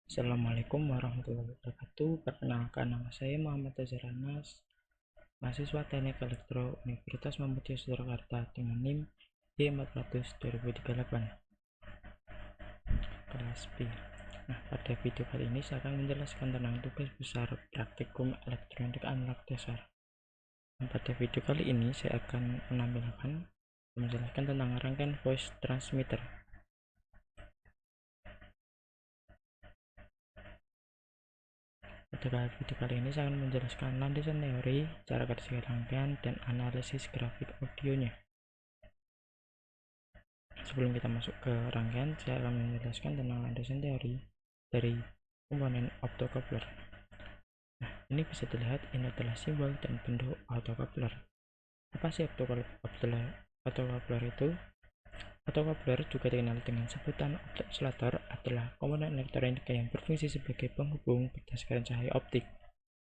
Assalamualaikum warahmatullahi wabarakatuh. Perkenalkan, nama saya Muhammad Azhar Anas, mahasiswa Teknik Elektro Universitas Muhammadiyah Surakarta dengan NIM D400 2038 kelas B. Nah, pada video kali ini saya akan menjelaskan tentang tugas besar praktikum elektronik analog dasar. Pada video kali ini saya akan menjelaskan tentang rangkaian voice transmitter. Pada video kali ini saya akan menjelaskan landasan teori, cara kerja rangkaian, dan analisis grafik audionya. Sebelum kita masuk ke rangkaian, saya akan menjelaskan tentang landasan teori dari komponen optocoupler. Nah, ini bisa dilihat, ini adalah simbol dan bentuk optocoupler. Apa sih optocoupler itu? Optocoupler juga dikenal dengan sebutan optoisolator, adalah komponen elektronik yang berfungsi sebagai penghubung berdasarkan cahaya optik.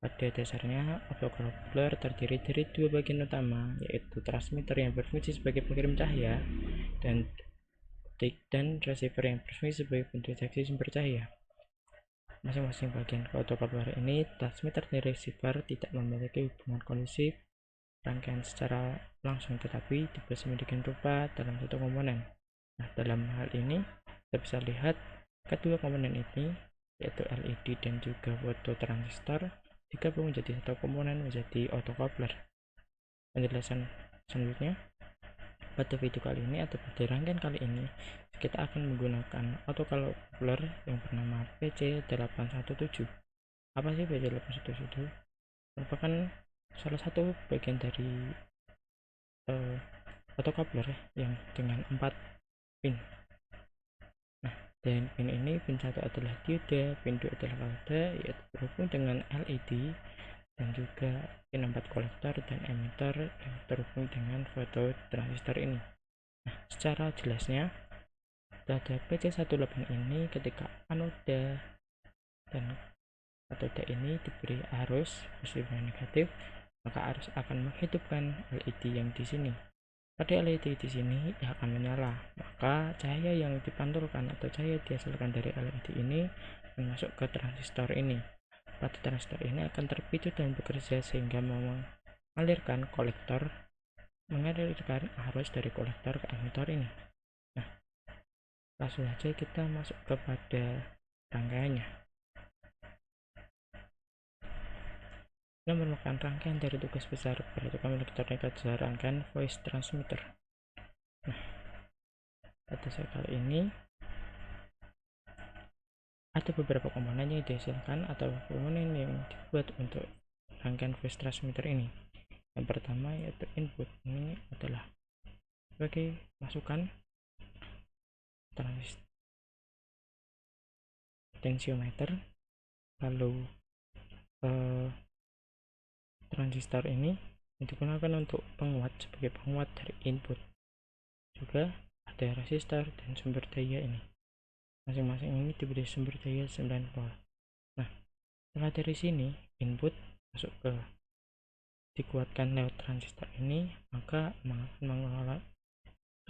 Pada dasarnya, optocoupler terdiri dari dua bagian utama, yaitu transmitter yang berfungsi sebagai pengirim cahaya dan receiver yang berfungsi sebagai pendeteksi sumber cahaya. Masing-masing bagian optocoupler ini, transmitter dan receiver, tidak memiliki hubungan kondusif rangkaian secara langsung, tetapi dapat sedemikian rupa dalam satu komponen. Nah, dalam hal ini kita bisa lihat kedua komponen ini, yaitu LED dan juga fototransistor, digabung menjadi satu komponen menjadi optocoupler. Penjelasan selanjutnya, pada video kali ini atau pada rangkaian kali ini kita akan menggunakan optocoupler yang bernama PC817. Apa sih PC817? Merupakan salah satu bagian dari optocoupler yang dengan 4 pin. Nah, dan pin ini, pin 1 adalah dioda, pin 2 adalah kaoda, yaitu berhubung dengan LED, dan juga pin 4 kolektor dan emitter yang terhubung dengan fototransistor ini. Nah, secara jelasnya, pada PC18 ini, ketika anoda dan katoda ini diberi arus positif dan negatif, maka arus akan menghidupkan LED yang di sini. Pada LED di sini akan menyala, maka cahaya yang dipantulkan atau cahaya dihasilkan dari LED ini akan masuk ke transistor ini. Pada transistor ini akan terpicu dan bekerja sehingga mengalirkan arus dari kolektor ke emitter ini. Nah, langsung saja kita masuk kepada rangkaiannya. Ini merupakan rangkaian dari tugas besar perhitungan elektronik adalah rangkaian voice transmitter. Nah, pada saat kali ini ada beberapa komponen yang dihasilkan atau komponen yang dibuat untuk rangkaian voice transmitter ini. Yang pertama yaitu input. Ini adalah sebagai masukan tensiometer, lalu transistor ini digunakan untuk penguat sebagai penguat dari input. Juga ada resistor dan sumber daya ini. Masing-masing ini diberi sumber daya 9 volt. Nah, setelah dari sini input masuk ke dikuatkan lewat transistor ini, maka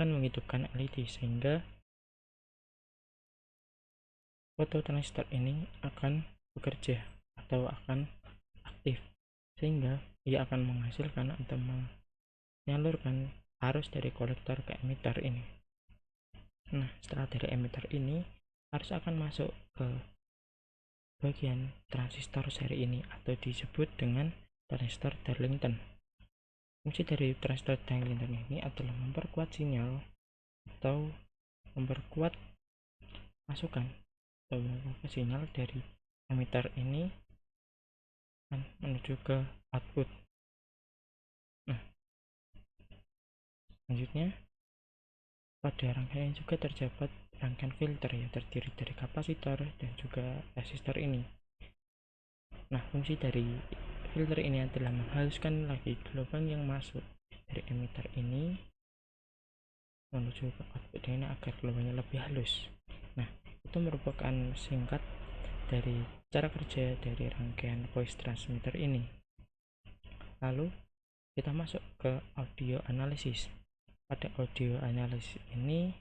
akan menghidupkan LED sehingga fototransistor ini akan bekerja atau akan aktif, sehingga ia akan menghasilkan atau menyalurkan arus dari kolektor ke emitter ini. Nah, setelah dari emitter ini, arus akan masuk ke bagian transistor seri ini atau disebut dengan transistor Darlington. Fungsi dari transistor Darlington ini adalah memperkuat sinyal atau memperkuat masukan atau memperkuat sinyal dari emitter ini menuju ke output. Nah, selanjutnya pada rangkaian juga terdapat rangkaian filter yang terdiri dari kapasitor dan juga resistor ini. Nah, fungsi dari filter ini adalah menghaluskan lagi gelombang yang masuk dari emitter ini menuju ke output ini agar gelombangnya lebih halus. Nah, itu merupakan singkat dari cara kerja dari rangkaian voice transmitter ini. Lalu kita masuk ke audio analisis. Pada audio analisis ini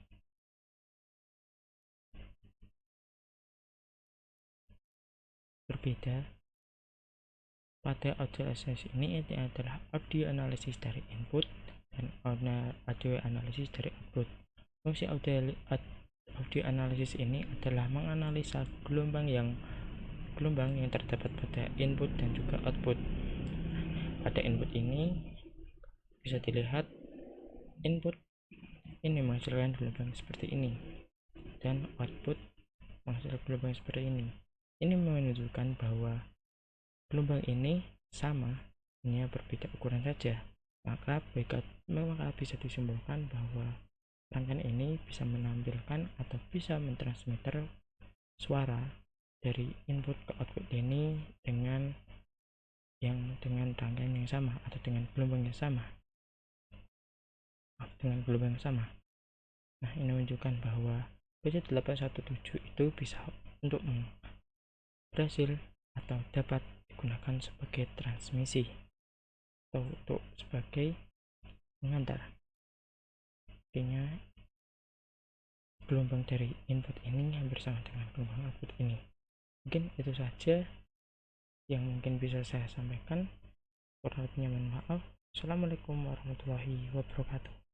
berbeda. Pada audio analisis ini adalah audio analisis dari input dan audio analisis dari output. Fungsi audio analisis ini adalah menganalisa gelombang yang terdapat pada input dan juga output. Pada input ini bisa dilihat input ini menghasilkan gelombang seperti ini dan output menghasilkan gelombang seperti ini. Ini menunjukkan bahwa gelombang ini sama, hanya berbeda ukuran saja. Maka bisa disimpulkan bahwa rangkaian ini bisa menampilkan atau bisa mentransmitter suara dari input ke output ini dengan rangkaian yang sama atau dengan gelombang yang sama. Nah, ini menunjukkan bahwa BC817 itu bisa untuk berhasil atau dapat digunakan sebagai transmisi atau untuk sebagai pengantar. Artinya gelombang dari input ini hampir sama dengan gelombang output ini. Mungkin itu saja yang mungkin bisa saya sampaikan. Kurang lebihnya mohon maaf. Assalamualaikum warahmatullahi wabarakatuh.